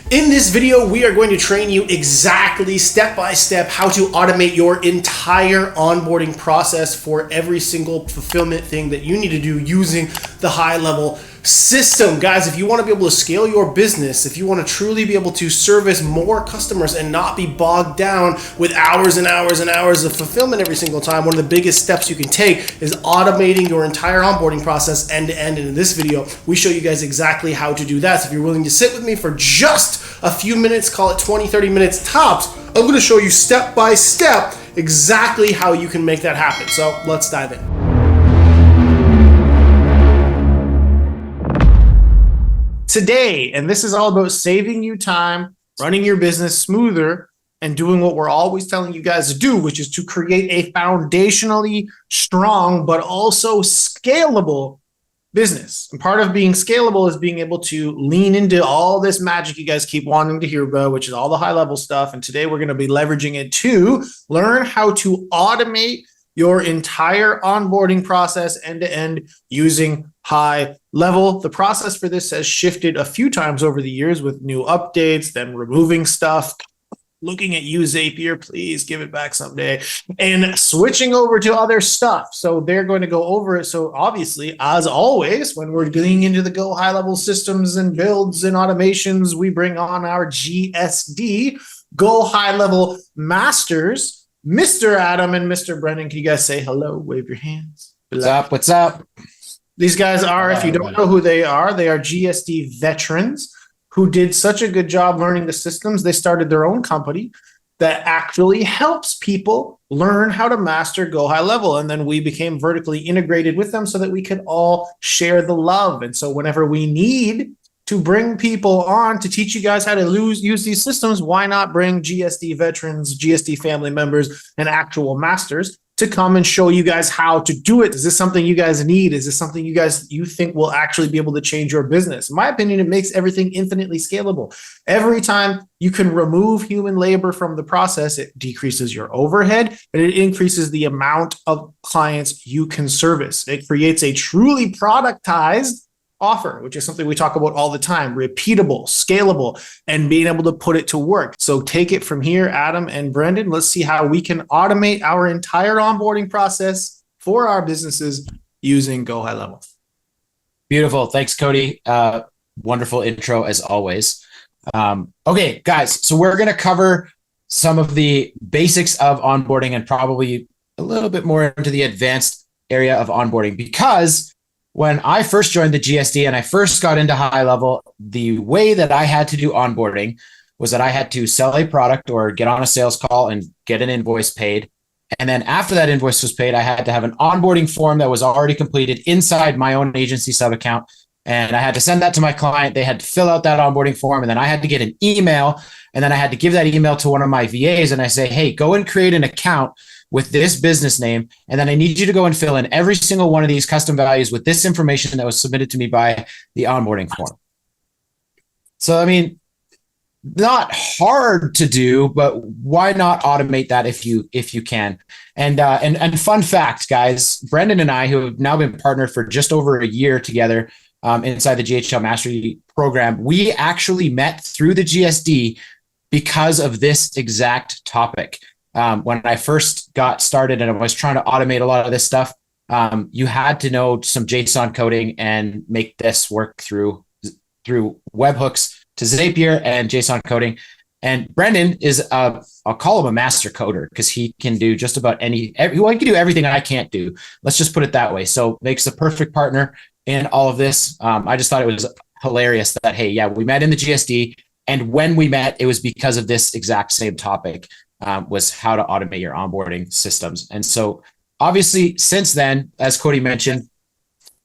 In this video, we are going to train you exactly step by step how to automate your entire onboarding process for every single fulfillment thing that you need to do using the HighLevel system. Guys, if you want to be able to scale your business, if you want to truly be able to service more customers and not be bogged down with hours and hours and hours of fulfillment every single time, one of the biggest steps you can take is automating your entire onboarding process end to end. And in this video, we show you guys exactly how to do that. So if you're willing to sit with me for just a few minutes, call it 20, 30 minutes tops, I'm going to show you step by step exactly how you can make that happen. So let's dive in. Today, and this is all about saving you time, running your business smoother, and doing what we're always telling you guys to do, which is to create a foundationally strong but also scalable business. And part of being scalable is being able to lean into all this magic you guys keep wanting to hear about, which is all the high level stuff. And today we're going to be leveraging it to learn how to automate your entire onboarding process end to end using HighLevel. The process for this has shifted a few times over the years with new updates, then removing stuff, looking at you, Zapier, please give it back someday, and switching over to other stuff. So they're going to go over it. So obviously, as always, when we're getting into the Go HighLevel systems and builds and automations, we bring on our GSD, Go HighLevel Masters, Mr. Adam and Mr. Brendan. Can you guys say hello? Wave your hands. What's up? What's up? These guys are, if you don't know who they are GSD veterans who did such a good job learning the systems. They started their own company that actually helps people learn how to master Go HighLevel. And then we became vertically integrated with them so that we could all share the love. And so whenever we need to bring people on to teach you guys how to use these systems, why not bring GSD veterans, GSD family members, and actual masters to come and show you guys how to do it? Is this something you guys need? Is this something you think will actually be able to change your business? In my opinion, it makes everything infinitely scalable. Every time you can remove human labor from the process, it decreases your overhead and it increases the amount of clients you can service. It creates a truly productized offer, which is something we talk about all the time: repeatable, scalable, and being able to put it to work. So take it from here, Adam and Brendan. Let's see how we can automate our entire onboarding process for our businesses using Go HighLevel. Beautiful. Thanks, Cody. Wonderful intro as always. Okay, guys, so we're going to cover some of the basics of onboarding and probably a little bit more into the advanced area of onboarding, because when I first joined the GSD and I first got into HighLevel, the way that I had to do onboarding was that I had to sell a product or get on a sales call and get an invoice paid. And then after that invoice was paid, I had to have an onboarding form that was already completed inside my own agency sub account. And I had to send that to my client. They had to fill out that onboarding form. And then I had to get an email. And then I had to give that email to one of my VAs. And I say, hey, go and create an account with this business name. And then I need you to go and fill in every single one of these custom values with this information that was submitted to me by the onboarding form. So, I mean, not hard to do, but why not automate that if you can? And fun fact, guys, Brendan and I, who have now been partnered for just over a year together inside the GHL Mastery program, we actually met through the GSD because of this exact topic. When I first got started and I was trying to automate a lot of this stuff, you had to know some JSON coding and make this work through webhooks to Zapier and JSON coding. And Brendan is, I'll call him a master coder because he can do just about he can do everything I can't do. Let's just put it that way. So makes the perfect partner in all of this. I just thought it was hilarious that, hey, yeah, we met in the GSD. And when we met, it was because of this exact same topic. Was how to automate your onboarding systems. And so obviously since then, as Cody mentioned,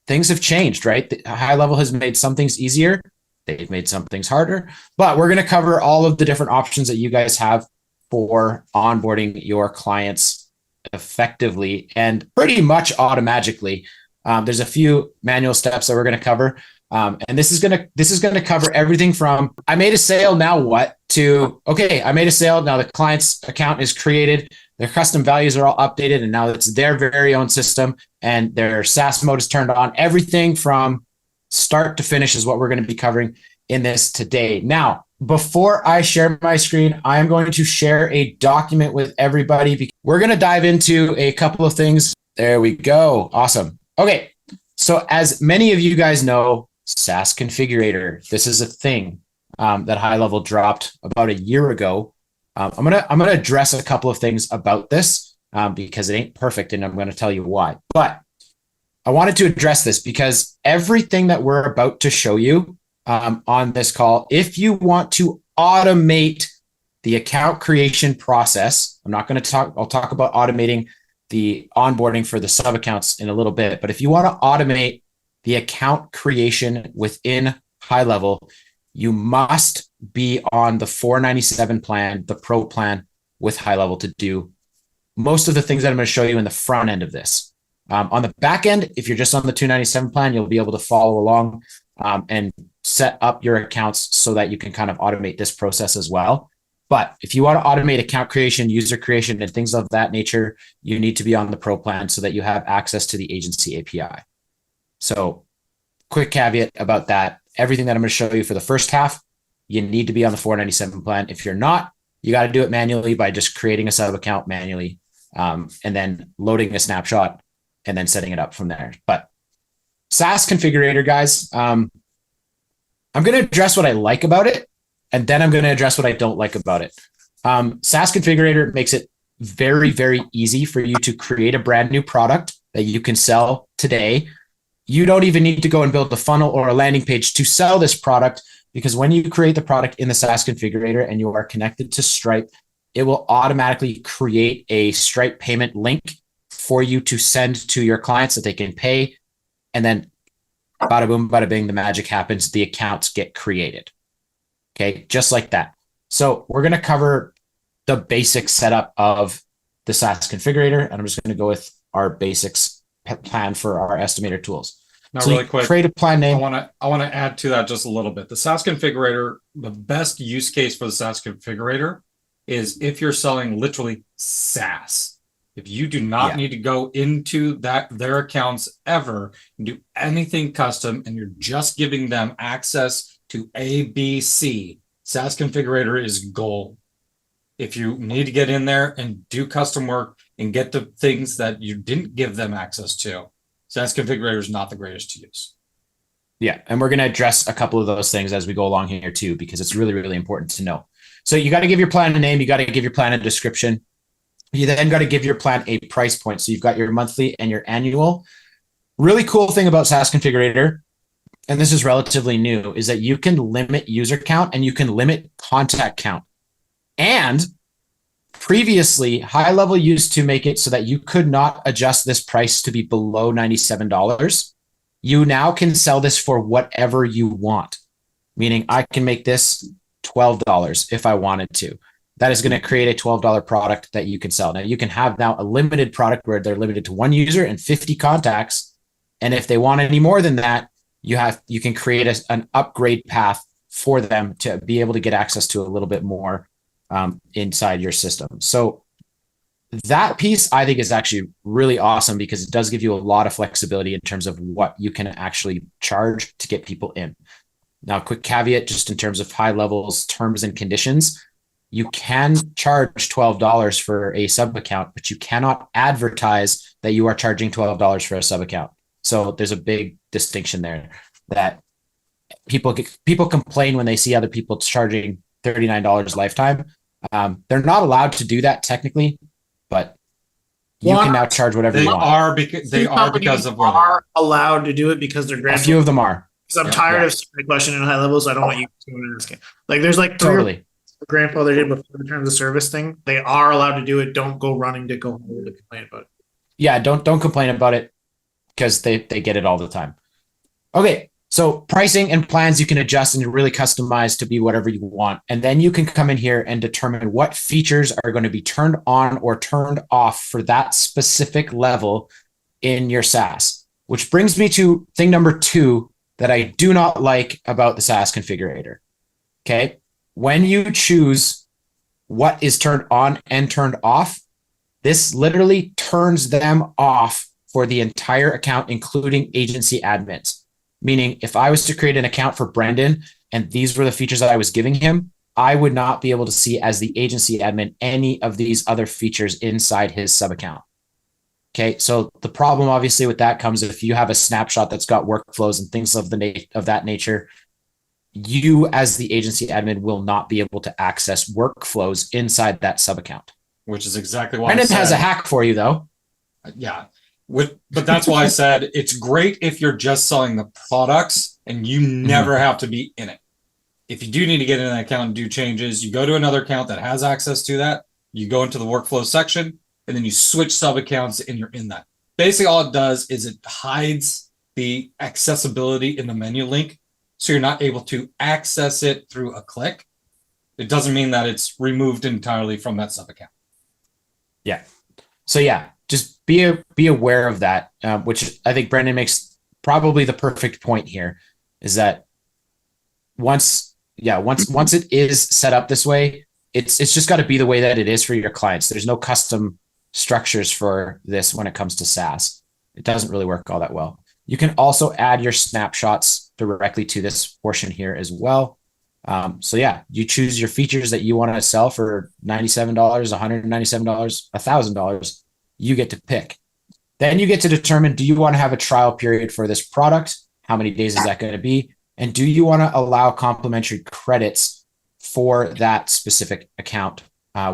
things have changed, right? The HighLevel has made some things easier. They've made some things harder, but we're going to cover all of the different options that you guys have for onboarding your clients effectively and pretty much automatically. There's a few manual steps that we're going to cover. And this is going to cover everything from I made a sale, now what, to okay, I made a sale, now the client's account is created, their custom values are all updated, and now it's their very own system and their SaaS mode is turned on. Everything from start to finish is what we're going to be covering in this today. Now, before I share my screen, I am going to share a document with everybody. We're going to dive into a couple of things. There we go. Awesome. Okay. So as many of you guys know, SaaS Configurator, this is a thing that HighLevel dropped about a year ago. I'm gonna address a couple of things about this because it ain't perfect, and I'm going to tell you why. But I wanted to address this because everything that we're about to show you on this call, if you want to automate the account creation process, I'm not going to talk, I'll talk about automating the onboarding for the sub accounts in a little bit, but if you want to automate the account creation within HighLevel, you must be on the 497 plan, the pro plan with HighLevel to do most of the things that I'm going to show you in the front end of this. On the back end, if you're just on the 297 plan, you'll be able to follow along and set up your accounts so that you can kind of automate this process as well. But if you want to automate account creation, user creation, and things of that nature, you need to be on the pro plan so that you have access to the agency API. So quick caveat about that. Everything that I'm going to show you for the first half, you need to be on the 497 plan. If you're not, you got to do it manually by just creating a sub account manually and then loading a snapshot and then setting it up from there. But SaaS Configurator, guys, I'm going to address what I like about it, and then I'm going to address what I don't like about it. SaaS Configurator makes it very, very easy for you to create a brand new product that you can sell today. You don't even need to go and build a funnel or a landing page to sell this product, because when you create the product in the SaaS Configurator and you are connected to Stripe, it will automatically create a Stripe payment link for you to send to your clients that they can pay. And then bada boom, bada bing, the magic happens. The accounts get created. Okay, just like that. So we're going to cover the basic setup of the SaaS Configurator, and I'm just going to go with our basics plan for our estimator tools. Now, so really quick, create a plan name. I want to add to that just a little bit. The SaaS Configurator, the best use case for the SaaS Configurator is if you're selling literally SaaS. If you do not need to go into their accounts ever and do anything custom, and you're just giving them access to A, B, C, SaaS Configurator is gold. If you need to get in there and do custom work and get the things that you didn't give them access to, SaaS Configurator is not the greatest to use. Yeah, and we're going to address a couple of those things as we go along here too, because it's really, really important to know. So you got to give your plan a name. You got to give your plan a description. You then got to give your plan a price point. So you've got your monthly and your annual. Really cool thing about SaaS Configurator, and this is relatively new, is that you can limit user count and you can limit contact count. And previously, HighLevel used to make it so that you could not adjust this price to be below $97. You now can sell this for whatever you want, meaning I can make this $12 if I wanted to. That is going to create a $12 product that you can sell. Now you can have now a limited product where they're limited to one user and 50 contacts. And if they want any more than that, you can create an upgrade path for them to be able to get access to a little bit more inside your system. So that piece I think is actually really awesome because it does give you a lot of flexibility in terms of what you can actually charge to get people in. Now, a quick caveat, just in terms of HighLevel's terms and conditions, you can charge $12 for a sub account, but you cannot advertise that you are charging $12 for a sub account. So there's a big distinction there that people complain when they see other people charging $39 lifetime. They're not allowed to do that technically, but you can now charge whatever you want. They are because of where they are allowed to do it because they're a few of them are. Because I'm tired of the question in HighLevel, so I don't want you to ask it. Like there's like totally. Grandfather did before the terms of service thing. They are allowed to do it. Don't go running to go home to complain about it. Yeah, don't complain about it because they get it all the time. Okay, so pricing and plans you can adjust and really customize to be whatever you want. And then you can come in here and determine what features are going to be turned on or turned off for that specific level in your SaaS. Which brings me to thing number 2 that I do not like about the SaaS Configurator. Okay. When you choose what is turned on and turned off, this literally turns them off for the entire account, including agency admins. Meaning if I was to create an account for Brendan and these were the features that I was giving him, I would not be able to see as the agency admin any of these other features inside his sub account. Okay, so the problem obviously with that comes if you have a snapshot that's got workflows and things of that nature, you as the agency admin will not be able to access workflows inside that sub account. Which is exactly why Brendan has a hack for you though. Yeah. But that's why I said it's great if you're just selling the products and you never have to be in it. If you do need to get in an account and do changes, you go to another account that has access to that. You go into the workflow section and then you switch sub accounts and you're in that. Basically, all it does is it hides the accessibility in the menu link. So you're not able to access it through a click. It doesn't mean that it's removed entirely from that sub account. Yeah. So yeah, just be aware of that, which I think Brendan makes probably the perfect point here, is that once it is set up this way, it's just got to be the way that it is for your clients. There's no custom structures for this when it comes to SaaS. It doesn't really work all that well. You can also add your snapshots directly to this portion here as well. So yeah, you choose your features that you want to sell for $97, $197, $1,000. You get to pick. Then you get to determine, do you want to have a trial period for this product? How many days is that going to be? And do you want to allow complimentary credits for that specific account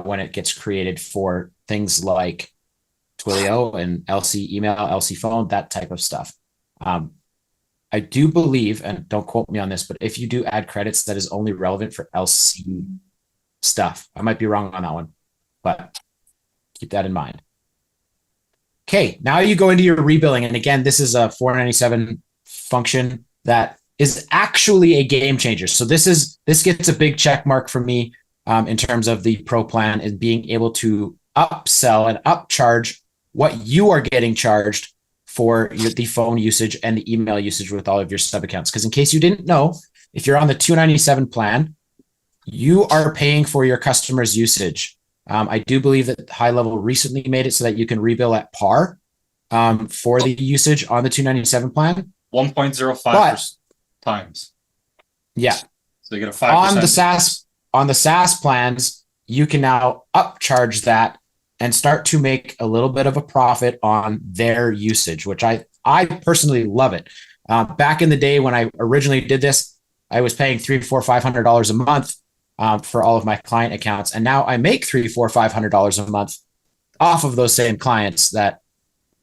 when it gets created for things like Twilio and LC email, LC phone, that type of stuff. I do believe, and don't quote me on this, but if you do add credits, that is only relevant for LC stuff. I might be wrong on that one, but keep that in mind. Okay, now you go into your rebilling. And again, this is a $497 function that is actually a game changer. So this gets a big check mark for me in terms of the pro plan, is being able to upsell and upcharge what you are getting charged for the phone usage and the email usage with all of your sub accounts. Because in case you didn't know, if you're on the $297 plan, you are paying for your customers' usage. I do believe that HighLevel recently made it so that you can rebill at par for the usage on the $297 plan. 1.05 times. Yeah. So you get a 5%. On the SaaS plans, you can now upcharge that and start to make a little bit of a profit on their usage, which I personally love it. Back in the day when I originally did this, I was paying $300, $400, $500 a month for all of my client accounts. And now I make $300, $400, $500 a month off of those same clients that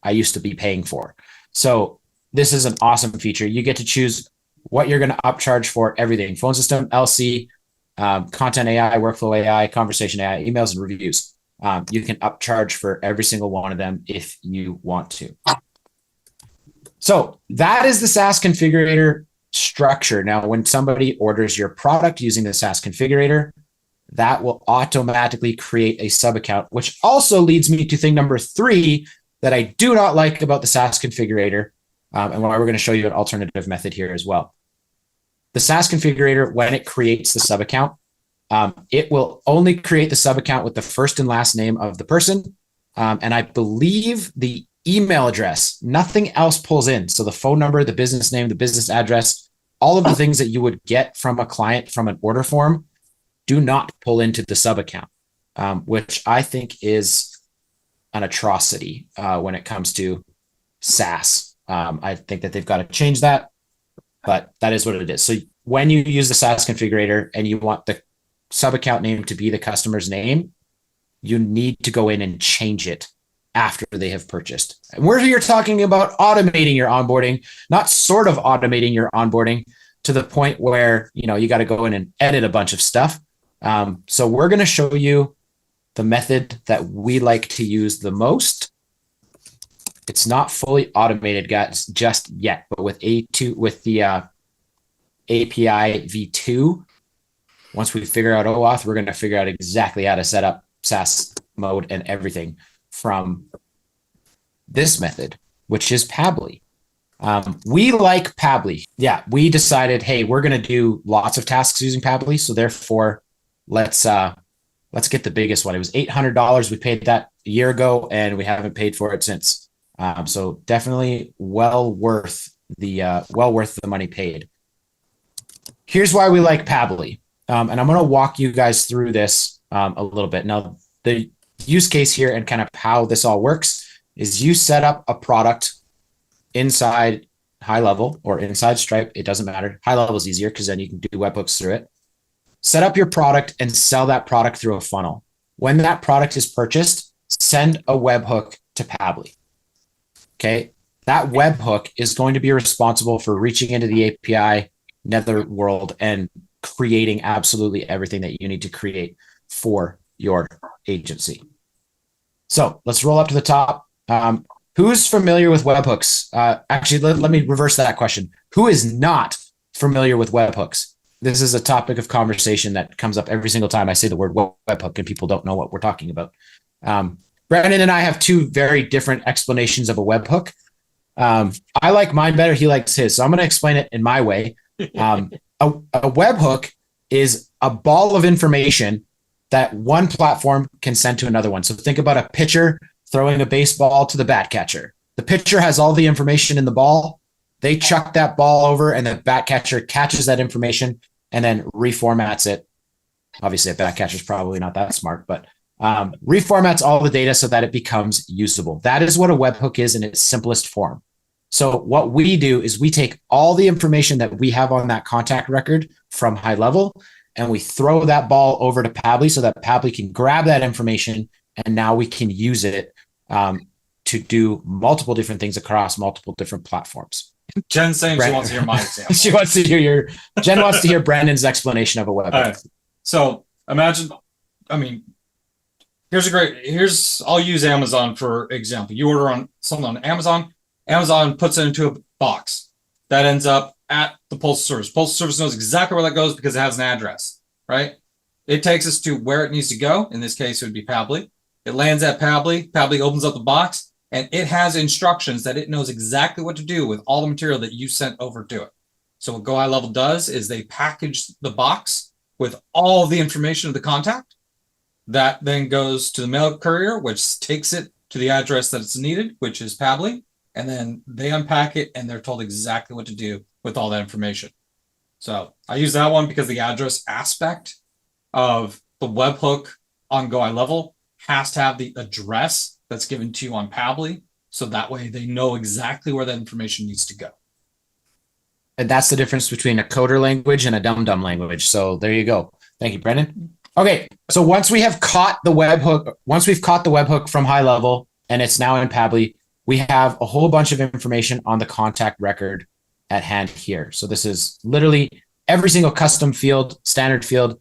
I used to be paying for. So this is an awesome feature. You get to choose what you're going to upcharge for everything: phone system, LC, content AI, workflow AI, conversation AI, emails, and reviews. You can upcharge for every single one of them if you want to. So that is the SaaS configurator structure. Now, when somebody orders your product using the SaaS configurator, that will automatically create a sub account, which also leads me to thing number 3 that I do not like about the SaaS configurator, and why we're going to show you an alternative method here as well. The SaaS configurator, when it creates the sub account, it will only create the sub account with the first and last name of the person. And I believe the email address, nothing else pulls in. So the phone number, the business name, the business address, all of the things that you would get from a client from an order form do not pull into the sub account, which I think is an atrocity when it comes to SaaS. I think that they've got to change that, but that is what it is. So when you use the SaaS configurator and you want the sub account name to be the customer's name, you need to go in and change it after they have purchased. And we're here talking about automating your onboarding, not sort of automating your onboarding to the point where, you got to go in and edit a bunch of stuff. So we're going to show you the method that we like to use the most. It's not fully automated, guys, just yet, but with the API v2, once we figure out OAuth, we're going to figure out exactly how to set up SaaS mode and everything from this method, which is Pabbly. We like Pabbly. Yeah, we decided, hey, we're going to do lots of tasks using Pabbly. So therefore, let's get the biggest one. It was $800. We paid that a year ago, and we haven't paid for it since. So definitely well worth the money paid. Here's why we like Pabbly. And I'm going to walk you guys through this a little bit. Now, the use case here and kind of how this all works is you set up a product inside HighLevel or inside Stripe. It doesn't matter. HighLevel is easier because then you can do webhooks through it. Set up your product and sell that product through a funnel. When that product is purchased, send a webhook to Pabbly. Okay. That webhook is going to be responsible for reaching into the API netherworld and creating absolutely everything that you need to create for your agency. So let's roll up to the top. Who's familiar with webhooks? Actually, let me reverse that question. Who is not familiar with webhooks? This is a topic of conversation that comes up every single time I say the word webhook and people don't know what we're talking about. Brandon and I have two very different explanations of a webhook. I like mine better. He likes his. So I'm going to explain it in my way. A webhook is a ball of information that one platform can send to another one. So think about a pitcher throwing a baseball to the bat catcher. The pitcher has all the information in the ball. They chuck that ball over and the bat catcher catches that information and then reformats it. Obviously, a bat catcher is probably not that smart, but reformats all the data so that it becomes usable. That is what a webhook is in its simplest form. So what we do is we take all the information that we have on that contact record from HighLevel and we throw that ball over to Pabbly so that Pabbly can grab that information and now we can use it to do multiple different things across multiple different platforms. Jen's saying she wants to hear my example. Jen wants to hear Brandon's explanation of a webhook. Right. So imagine, I'll use Amazon for example. You order on something on Amazon puts it into a box that ends up at the Postal Service. Postal Service knows exactly where that goes because it has an address, right? It takes us to where it needs to go. In this case, it would be Pabbly. It lands at Pabbly. Pabbly opens up the box and it has instructions that it knows exactly what to do with all the material that you sent over to it. So what Go HighLevel does is they package the box with all the information of the contact. That then goes to the mail courier, which takes it to the address that it's needed, which is Pabbly. And then they unpack it and they're told exactly what to do with all that information. So I use that one because the address aspect of the webhook on Go HighLevel has to have the address that's given to you on Pabbly. So that way they know exactly where that information needs to go. And that's the difference between a coder language and a dum-dum language. So there you go. Thank you, Brendan. Okay. So once we have caught the webhook, from HighLevel and it's now in Pabbly, we have a whole bunch of information on the contact record at hand here. So this is literally every single custom field, standard field,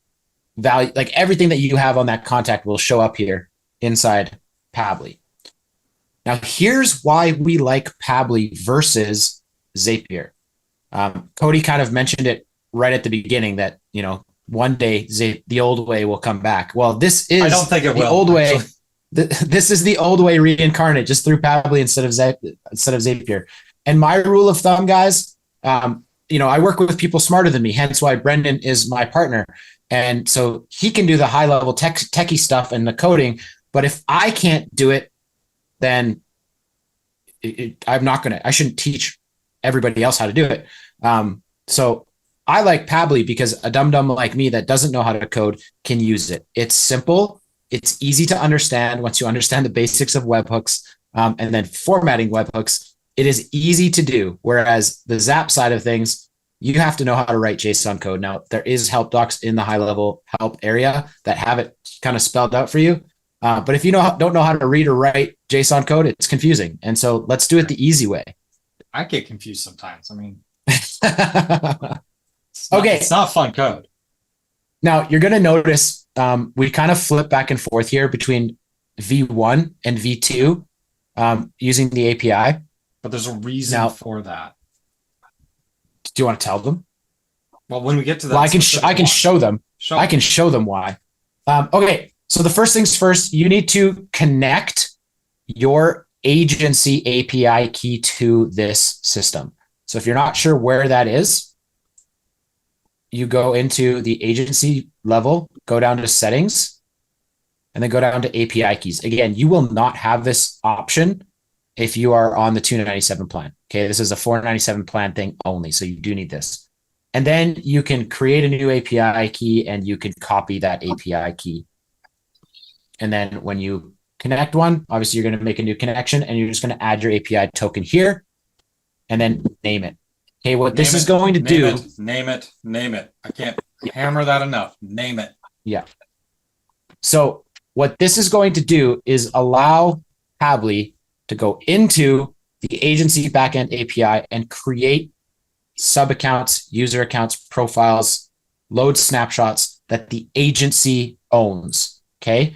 value, like everything that you have on that contact will show up here inside Pabbly. Now, here's why we like Pabbly versus Zapier. Cody kind of mentioned it right at the beginning that, one day the old way will come back. Well, this is I don't think it will, old way. This is the old way reincarnate, just through Pabbly instead of Zapier. And my rule of thumb, guys, I work with people smarter than me, hence why Brendan is my partner. And so he can do the high-level techie stuff and the coding. But if I can't do it, then I shouldn't teach everybody else how to do it. So I like Pabbly because a dum-dum like me that doesn't know how to code can use it. It's simple. It's easy to understand once you understand the basics of webhooks and then formatting webhooks. It is easy to do. Whereas the Zap side of things, you have to know how to write JSON code. Now, there is help docs in the HighLevel help area that have it kind of spelled out for you. But if you don't know how to read or write JSON code, it's confusing. And so let's do it the easy way. I get confused sometimes. Okay. It's not fun code. Now, you're going to notice we kind of flip back and forth here between V1 and V2 using the API. But there's a reason for that. Do you want to tell them? Well, when we get to that, I can show them. I can show them why. Okay, so the first things first, you need to connect your agency API key to this system. So if you're not sure where that is, you go into the agency level, go down to settings, and then go down to API keys. Again, you will not have this option if you are on the $297 plan. Okay, this is a $497 plan thing only, so you do need this. And then you can create a new API key and you can copy that API key. And then when you connect one, obviously you're going to make a new connection and you're just going to add your API token here and then name it. Okay, what this is going to do. Name it. I can't hammer that enough. Name it. Yeah. So what this is going to do is allow Hably to go into the agency backend API and create sub accounts, user accounts, profiles, load snapshots that the agency owns. Okay.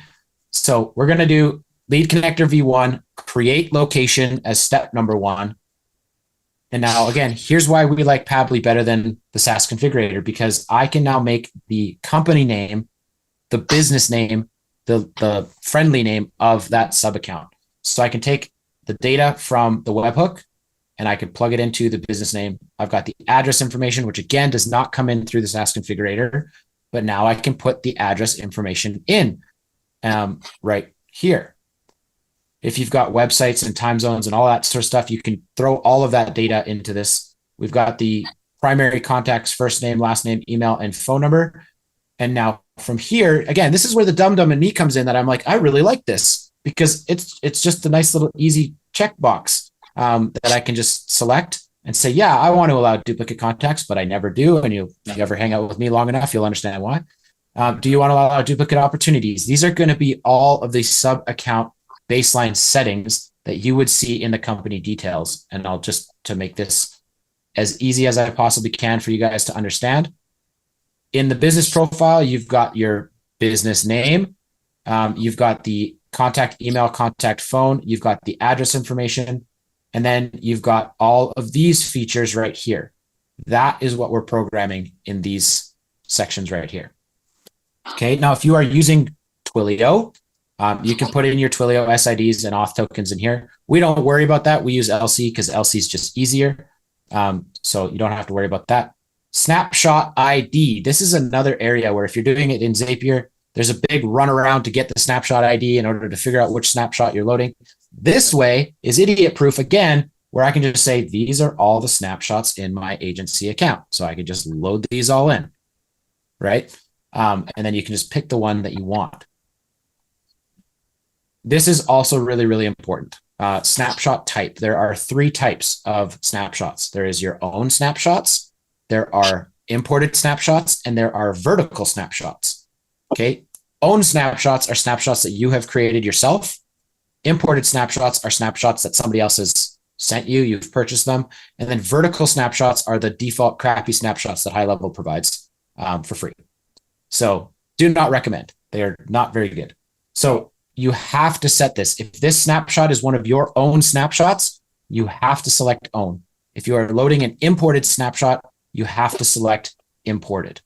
So we're going to do lead connector V1, create location as step number 1. And now again, here's why we like Pabbly better than the SaaS configurator, because I can now make the company name, the business name, the friendly name of that sub account. So I can take the data from the webhook and I can plug it into the business name. I've got the address information, which again does not come in through the SaaS configurator, but now I can put the address information in right here. If you've got websites and time zones and all that sort of stuff, you can throw all of that data into this. We've got the primary contacts, first name, last name, email, and phone number. And now from here, again, this is where the dum-dum in me comes in, that I'm like, I really like this because it's just a nice little easy checkbox that I can just select and say, yeah, I want to allow duplicate contacts, but I never do. And if you ever hang out with me long enough, you'll understand why. Do you want to allow duplicate opportunities? These are going to be all of the sub account baseline settings that you would see in the company details. And I'll just, to make this as easy as I possibly can for you guys to understand. In the business profile, you've got your business name. You've got the contact email, contact phone. You've got the address information. And then you've got all of these features right here. That is what we're programming in these sections right here. Okay. Now, if you are using Twilio, you can put in your Twilio SIDs and auth tokens in here. We don't worry about that. We use LC because LC is just easier. So you don't have to worry about that. Snapshot ID. This is another area where if you're doing it in Zapier, there's a big run around to get the snapshot ID in order to figure out which snapshot you're loading. This way is idiot proof again, where I can just say, these are all the snapshots in my agency account. So I can just load these all in, right? And then you can just pick the one that you want. This is also really, really important. Snapshot type. There are 3 types of snapshots. There is your own snapshots, there are imported snapshots, and there are vertical snapshots. Okay. Own snapshots are snapshots that you have created yourself. Imported snapshots are snapshots that somebody else has sent you. You've purchased them. And then vertical snapshots are the default crappy snapshots that HighLevel provides for free. So do not recommend. They are not very good. So you have to set this. If this snapshot is one of your own snapshots, you have to select own. If you are loading an imported snapshot, you have to select imported.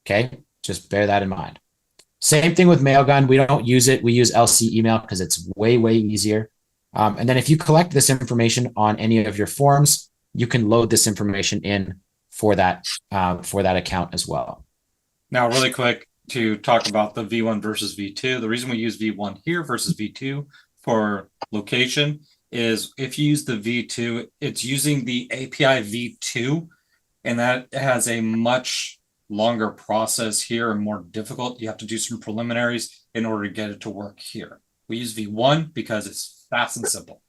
Okay, just bear that in mind. Same thing with Mailgun. We don't use it. We use LC email because it's way, way easier. And then if you collect this information on any of your forms, you can load this information in for that account as well. Now, really quick to talk about the V1 versus V2. The reason we use V1 here versus V2 for location is if you use the V2, it's using the API V2, and that has a much longer process here and more difficult. You have to do some preliminaries in order to get it to work here. We use V1 because it's fast and simple.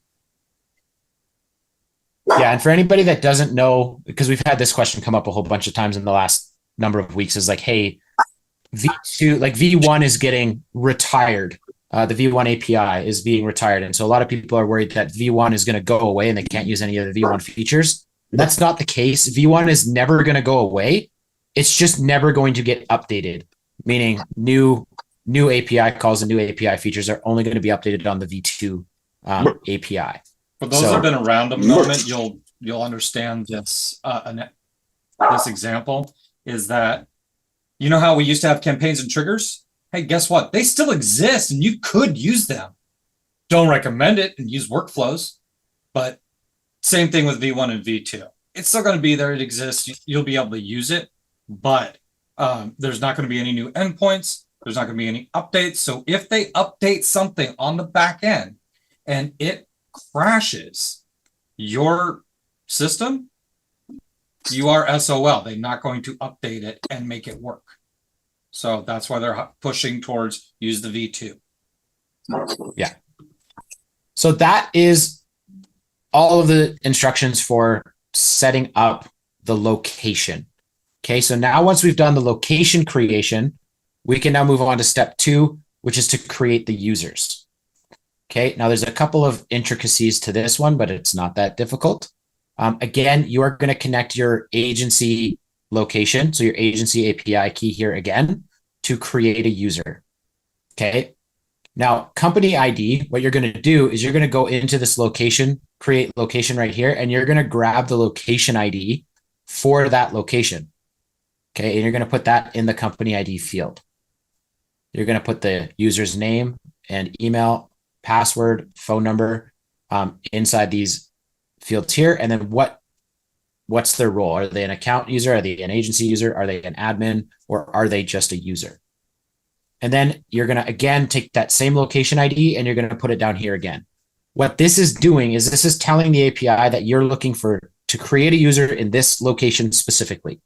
Yeah, and for anybody that doesn't know, because we've had this question come up a whole bunch of times in the last number of weeks, is like, hey, V2, like V1 is getting retired. The V1 API is being retired. And so a lot of people are worried that V1 is going to go away and they can't use any of the V1 features. That's not the case. V1 is never going to go away. It's just never going to get updated, meaning new API calls and new API features are only going to be updated on the V2 API. For those that have been around a moment, you'll understand this. This example is that, you know how we used to have campaigns and triggers? Hey, guess what? They still exist and you could use them. Don't recommend it and use workflows, but same thing with V1 and V2. It's still going to be there. It exists. You'll be able to use it, but there's not going to be any new endpoints. There's not going to be any updates. So if they update something on the back end and it crashes your system, you are SOL. They're not going to update it and make it work. So that's why they're pushing towards use the V2. Yeah. So that is all of the instructions for setting up the location. Okay, so now once we've done the location creation, we can now move on to step 2, which is to create the users. Okay, now there's a couple of intricacies to this one, but it's not that difficult. Again, you are going to connect your agency location, so your agency API key here again, to create a user. Okay, now company ID, what you're going to do is you're going to go into this location, create location right here, and you're going to grab the location ID for that location. Okay, and you're going to put that in the company ID field. You're going to put the user's name and email, password, phone number inside these fields here. And then what's their role? Are they an account user? Are they an agency user? Are they an admin? Or are they just a user? And then you're going to, again, take that same location ID and you're going to put it down here again. What this is doing is this is telling the API that you're looking for to create a user in this location specifically.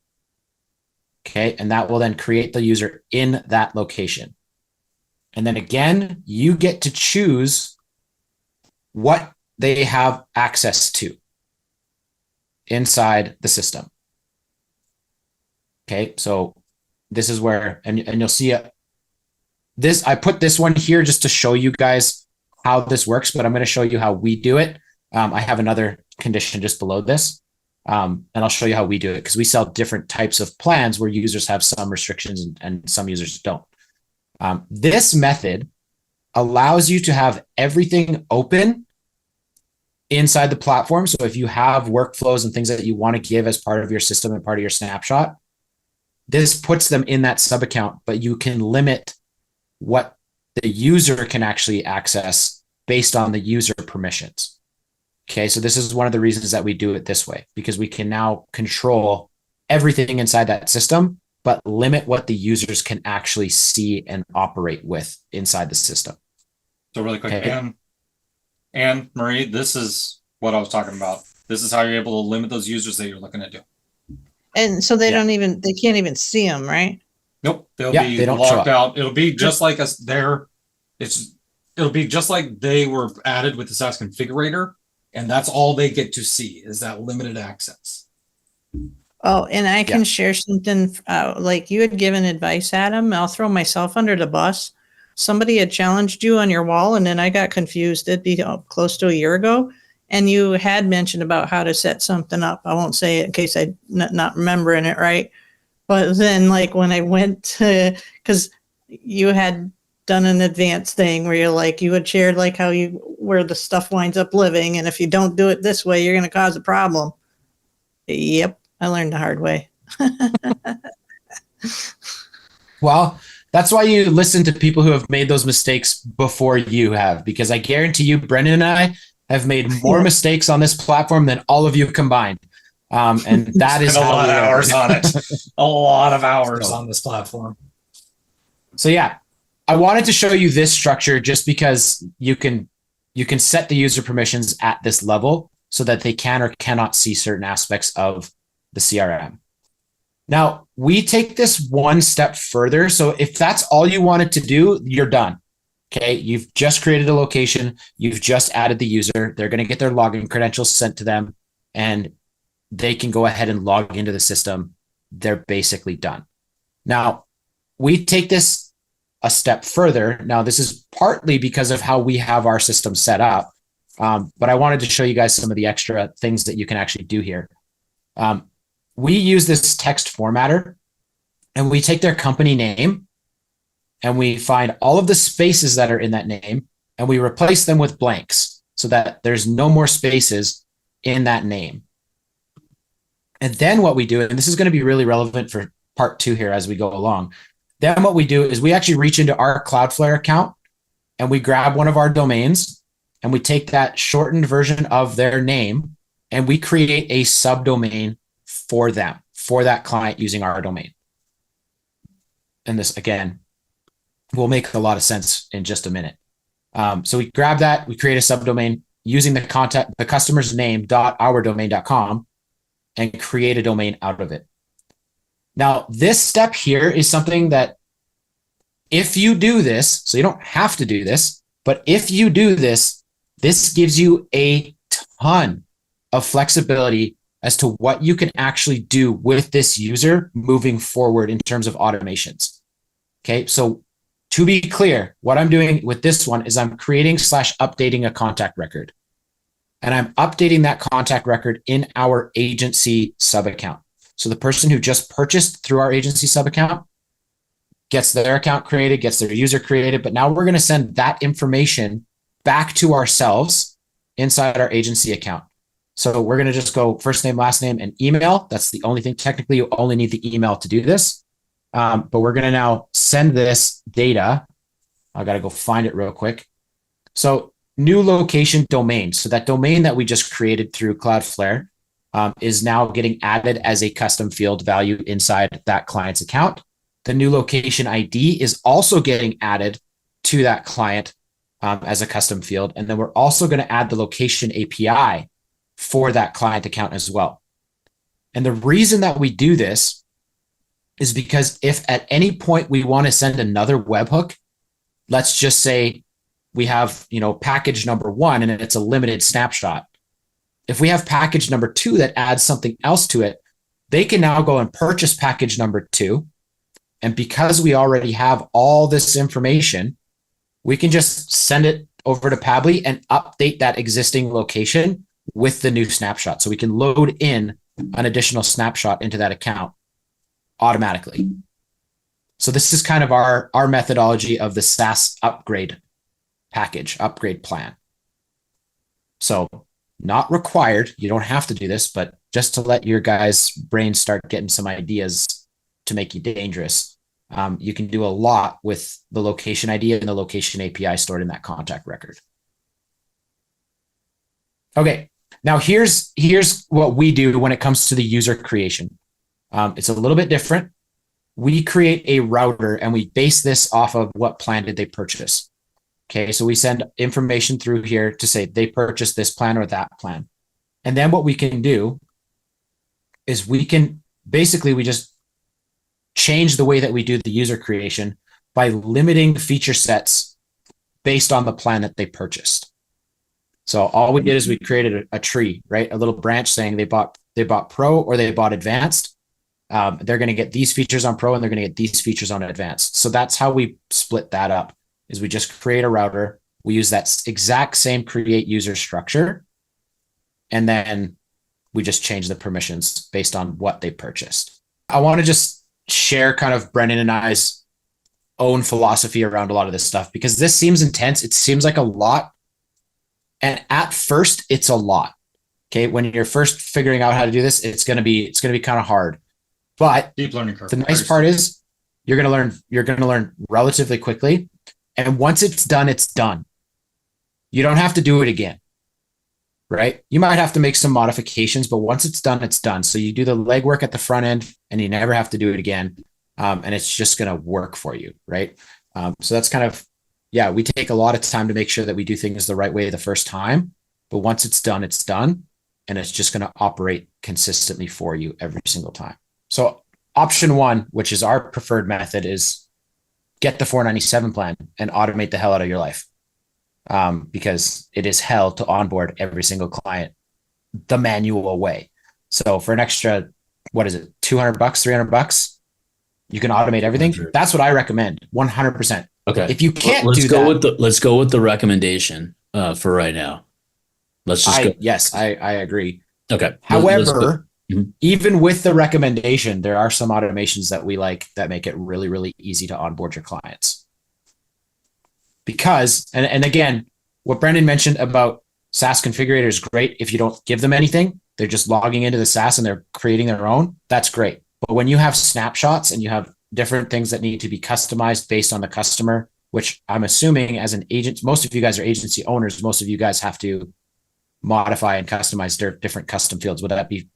Okay, and that will then create the user in that location. And then again, you get to choose what they have access to inside the system. Okay, so this is where, and you'll see this, I put this one here just to show you guys how this works, but I'm going to show you how we do it. I have another condition just below this. And I'll show you how we do it because we sell different types of plans where users have some restrictions and some users don't. This method allows you to have everything open inside the platform. So if you have workflows and things that you want to give as part of your system and part of your snapshot, this puts them in that sub account, but you can limit what the user can actually access based on the user permissions. Okay, so this is one of the reasons that we do it this way, because we can now control everything inside that system, but limit what the users can actually see and operate with inside the system. So really quick, Okay. and Marie, this is what I was talking about. This is how you're able to limit those users that you're looking to do. And so they can't even see them, right? Nope, they'll Yeah, they don't show locked up. out. It'll be just like it'll be just like they were added with the SaaS configurator, and that's all they get to see is that limited access. Oh, and I can share something, like you had given advice, Adam. I'll throw myself under the bus. Somebody had challenged you on your wall, and then I got confused. It'd be close to a year ago. And you had mentioned about how to set something up. I won't say it in case I'm not remembering it right. But then, like, when I went to, because you had done an advanced thing where you had shared like where the stuff winds up living. And if you don't do it this way, you're going to cause a problem. Yep. I learned the hard way. Well, that's why you listen to people who have made those mistakes before you have, because I guarantee you, Brendan and I have made more mistakes on this platform than all of you combined. And that is a lot of we hours on it. A lot of hours on this platform. So yeah, I wanted to show you this structure just because you can set the user permissions at this level so that they can or cannot see certain aspects of the CRM. Now, we take this one step further. So if that's all you wanted to do, you're done. Okay, you've just created a location. You've just added the user. They're going to get their login credentials sent to them, and they can go ahead and log into the system. They're basically done. Now, we take this a step further. Now, this is partly because of how we have our system set up, but I wanted to show you guys some of the extra things that you can actually do here. We use this text formatter, and we take their company name, and we find all of the spaces that are in that name, and we replace them with blanks so that there's no more spaces in that name. And then what we do, and this is going to be really relevant for part 2 here as we go along, then what we do is we actually reach into our Cloudflare account and we grab one of our domains and we take that shortened version of their name and we create a subdomain for them, for that client using our domain. And this, again, will make a lot of sense in just a minute. So we grab that, we create a subdomain using the customer's name .ourdomain.com. and create a domain out of it. Now, this step here is something that if you do this, so you don't have to do this, but if you do this, this gives you a ton of flexibility as to what you can actually do with this user moving forward in terms of automations. Okay, so to be clear, what I'm doing with this one is I'm creating / updating a contact record. And I'm updating that contact record in our agency sub account. So the person who just purchased through our agency sub account gets their account created, gets their user created, but now we're going to send that information back to ourselves inside our agency account. So we're going to just go first name, last name, and email. That's the only thing. Technically, you only need the email to do this. But we're going to now send this data. I got to go find it real quick. So new location domain. So that domain that we just created through Cloudflare is now getting added as a custom field value inside that client's account. The new location ID is also getting added to that client as a custom field. And then we're also going to add the location API for that client account as well. And the reason that we do this is because if at any point we want to send another webhook, let's just say we have, package number 1 and it's a limited snapshot. If we have package number 2 that adds something else to it, they can now go and purchase package number 2. And because we already have all this information, we can just send it over to Pabbly and update that existing location with the new snapshot. So we can load in an additional snapshot into that account automatically. So this is kind of our methodology of the SaaS upgrade package, upgrade plan. So not required. You don't have to do this, but just to let your guys' brains start getting some ideas to make you dangerous. You can do a lot with the location ID and the location API stored in that contact record. Okay, now here's what we do when it comes to the user creation. It's a little bit different. We create a router and we base this off of what plan did they purchase. Okay, so we send information through here to say they purchased this plan or that plan. And then what we can do is we just change the way that we do the user creation by limiting the feature sets based on the plan that they purchased. So all we did is we created a tree, right? A little branch saying they bought Pro or they bought Advanced. They're going to get these features on Pro and they're going to get these features on Advanced. So that's how we split that up, is we just create a router. We use that exact same create user structure. And then we just change the permissions based on what they purchased. I want to just share kind of Brendan and I's own philosophy around a lot of this stuff, because this seems intense. It seems like a lot. And at first it's a lot. Okay. When you're first figuring out how to do this, it's going to be kind of hard, but Deep learning curve. The nice part is you're going to learn relatively quickly. And once it's done, it's done. You don't have to do it again, right? You might have to make some modifications, but once it's done, it's done. So you do the legwork at the front end and you never have to do it again. And it's just going to work for you, right? So that's kind of, we take a lot of time to make sure that we do things the right way the first time, but once it's done, and it's just going to operate consistently for you every single time. So option 1, which is our preferred method, is get the 497 plan and automate the hell out of your life. Because it is hell to onboard every single client the manual way. So for an extra, what is it, $200, $300, you can automate everything. That's what I recommend, 100%. Okay. If you can't let's go with the recommendation for right now. Let's just go. Yes, I agree. Okay. However, even with the recommendation, there are some automations that we like that make it really, really easy to onboard your clients. Because, and again, what Brendan mentioned about SaaS configurator is great. If you don't give them anything, they're just logging into the SaaS and they're creating their own. That's great. But when you have snapshots and you have different things that need to be customized based on the customer, which I'm assuming as an agent, most of you guys are agency owners. Most of you guys have to modify and customize their different custom fields. Would that be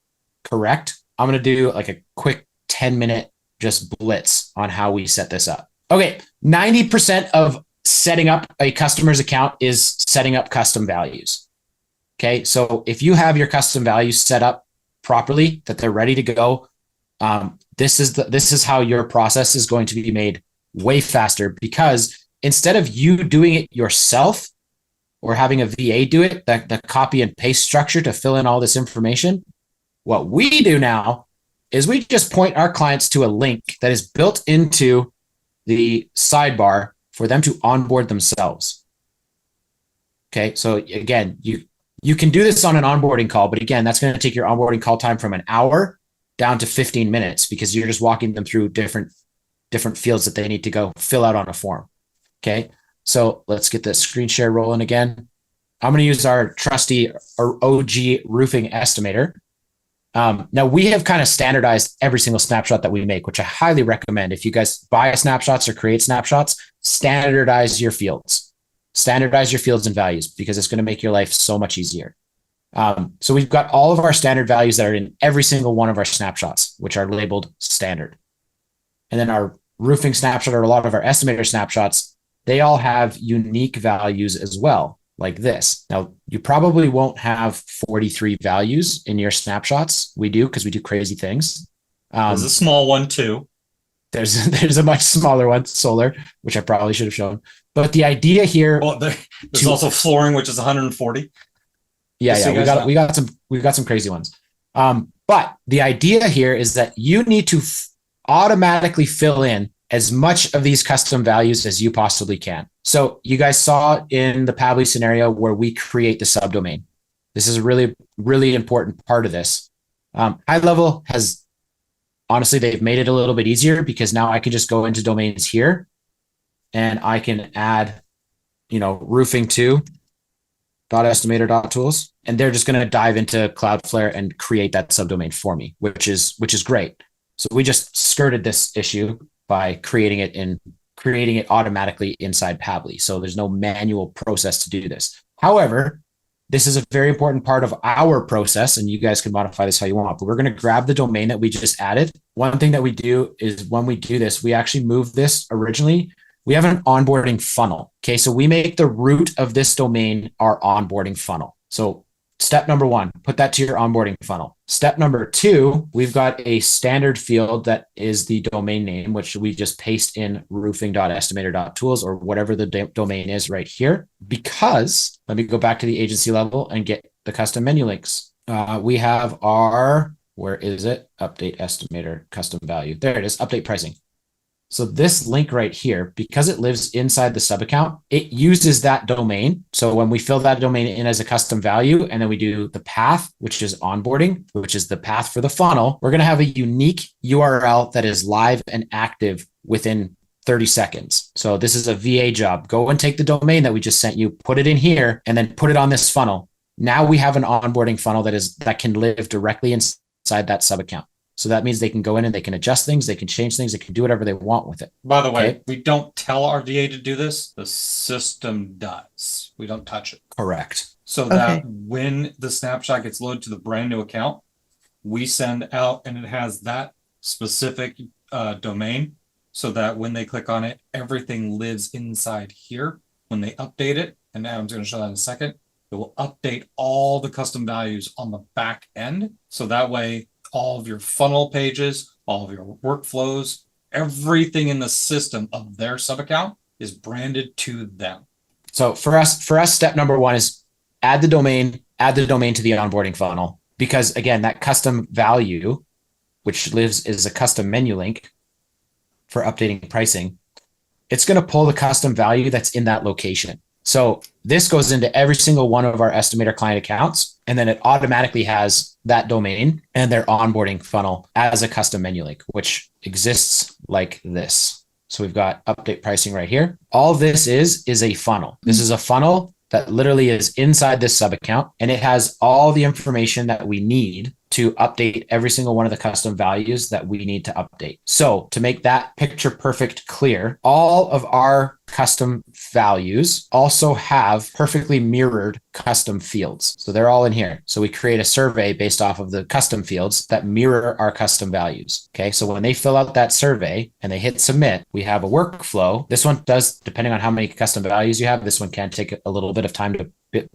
correct? I'm going to do like a quick 10-minute just blitz on how we set this up. Okay. 90% of setting up a customer's account is setting up custom values. Okay. So if you have your custom values set up properly, that they're ready to go, this is how your process is going to be made way faster, because instead of you doing it yourself or having a VA do it, the copy and paste structure to fill in all this information, what we do now is we just point our clients to a link that is built into the sidebar for them to onboard themselves. Okay, so again, you can do this on an onboarding call, but again, that's going to take your onboarding call time from an hour down to 15 minutes because you're just walking them through different fields that they need to go fill out on a form. Okay, so let's get the screen share rolling again. I'm going to use our trusty or OG roofing estimator. Now we have kind of standardized every single snapshot that we make, which I highly recommend. If you guys buy snapshots or create snapshots, standardize your fields and values, because it's going to make your life so much easier. So we've got all of our standard values that are in every single one of our snapshots, which are labeled standard. And then our roofing snapshot, or a lot of our estimator snapshots, they all have unique values as well, like this. Now, you probably won't have 43 values in your snapshots. We do, because we do crazy things. There's a small one too. There's a much smaller one, solar, which I probably should have shown. But the idea here, well, there's also flooring, which is 140. Yeah, we got some crazy ones. But the idea here is that you need to automatically fill in as much of these custom values as you possibly can. So you guys saw in the Pabbly scenario where we create the subdomain. This is a really, really important part of this. HighLevel has, honestly, they've made it a little bit easier, because now I can just go into domains here and I can add, roofing2.estimator.tools, and they're just going to dive into Cloudflare and create that subdomain for me, which is great. So we just skirted this issue by creating it automatically inside Pabbly. So there's no manual process to do this. However, this is a very important part of our process, and you guys can modify this how you want, but we're going to grab the domain that we just added. One thing that we do is when we do this, we actually move this originally. We have an onboarding funnel. Okay. So we make the root of this domain our onboarding funnel. So step number 1, put that to your onboarding funnel. Step number 2, we've got a standard field that is the domain name, which we just paste in roofing.estimator.tools or whatever the domain is right here. Because let me go back to the agency level and get the custom menu links. We have our, where is it? Update estimator custom value. There it is, update pricing. So this link right here, because it lives inside the sub account, it uses that domain. So when we fill that domain in as a custom value, and then we do the path, which is onboarding, which is the path for the funnel, we're going to have a unique URL that is live and active within 30 seconds. So this is a VA job. Go and take the domain that we just sent you, put it in here, and then put it on this funnel. Now we have an onboarding funnel that can live directly inside that sub account. So that means they can go in and they can adjust things, they can change things, they can do whatever they want with it. By the way, we don't tell our VA to do this. The system does. We don't touch it. Correct. So that when the snapshot gets loaded to the brand new account, we send out, and it has that specific domain, so that when they click on it, everything lives inside here. When they update it, and Adam's going to show that in a second, it will update all the custom values on the back end. So that way, all of your funnel pages, all of your workflows, everything in the system of their sub account is branded to them. So for us, step number 1 is add the domain to the onboarding funnel, because again, that custom value, which lives as a custom menu link for updating pricing, it's going to pull the custom value that's in that location. So this goes into every single one of our estimator client accounts, and then it automatically has that domain and their onboarding funnel as a custom menu link, which exists like this. So we've got update pricing right here. All this is a funnel. This is a funnel that literally is inside this sub account, and it has all the information that we need to update every single one of the custom values that we need to update. So to make that picture perfect clear, all of our custom values also have perfectly mirrored custom fields. So they're all in here. So we create a survey based off of the custom fields that mirror our custom values. Okay. So when they fill out that survey and they hit submit, we have a workflow. This one does, depending on how many custom values you have, this one can take a little bit of time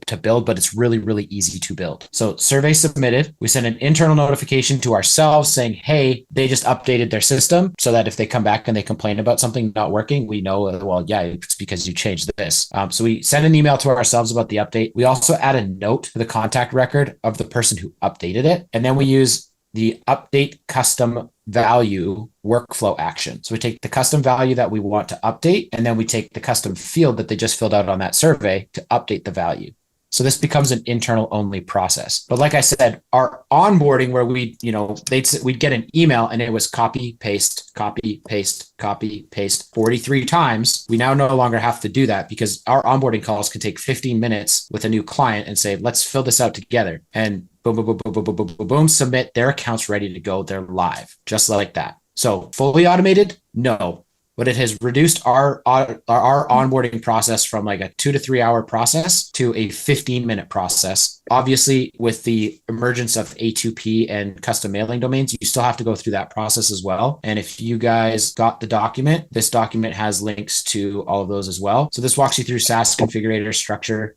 to build, but it's really, really easy to build. So survey submitted. We send an internal notification to ourselves saying, hey, they just updated their system, so that if they come back and they complain about something not working, we know, well, yeah, it's because you changed this. So we send an email to ourselves about the update. We also add a note to the contact record of the person who updated it. And then we use the update custom value workflow action. So we take the custom value that we want to update, and then we take the custom field that they just filled out on that survey to update the value. So this becomes an internal only process. But like I said, our onboarding, where we'd get an email and it was copy, paste, copy, paste, copy, paste 43 times. We now no longer have to do that, because our onboarding calls can take 15 minutes with a new client and say, let's fill this out together. And boom, boom, boom, boom, boom, boom, boom, boom, submit. Their account's ready to go. They're live, just like that. So fully automated? No. But it has reduced our onboarding process from like a 2 to 3 hour process to a 15-minute process. Obviously, with the emergence of A2P and custom mailing domains, you still have to go through that process as well. And if you guys got the document, this document has links to all of those as well. So this walks you through SaaS configurator structure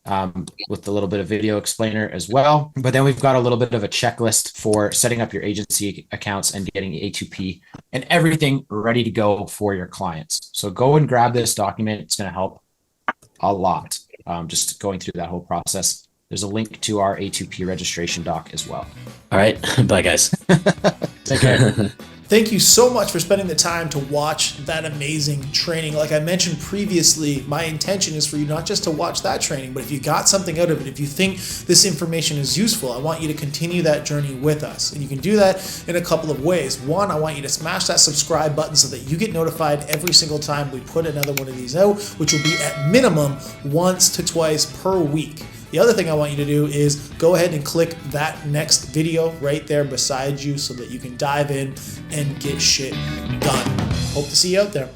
with a little bit of video explainer as well. But then we've got a little bit of a checklist for setting up your agency accounts and getting A2P and everything ready to go for your clients. So go and grab this document. It's going to help a lot. Just going through that whole process. There's a link to our A2P registration doc as well. All right. Bye, guys. Take care. Thank you so much for spending the time to watch that amazing training. Like I mentioned previously, my intention is for you not just to watch that training, but if you got something out of it, if you think this information is useful, I want you to continue that journey with us. And you can do that in a couple of ways. One, I want you to smash that subscribe button so that you get notified every single time we put another one of these out, which will be at minimum once to twice per week. The other thing I want you to do is go ahead and click that next video right there beside you so that you can dive in and get shit done. Hope to see you out there.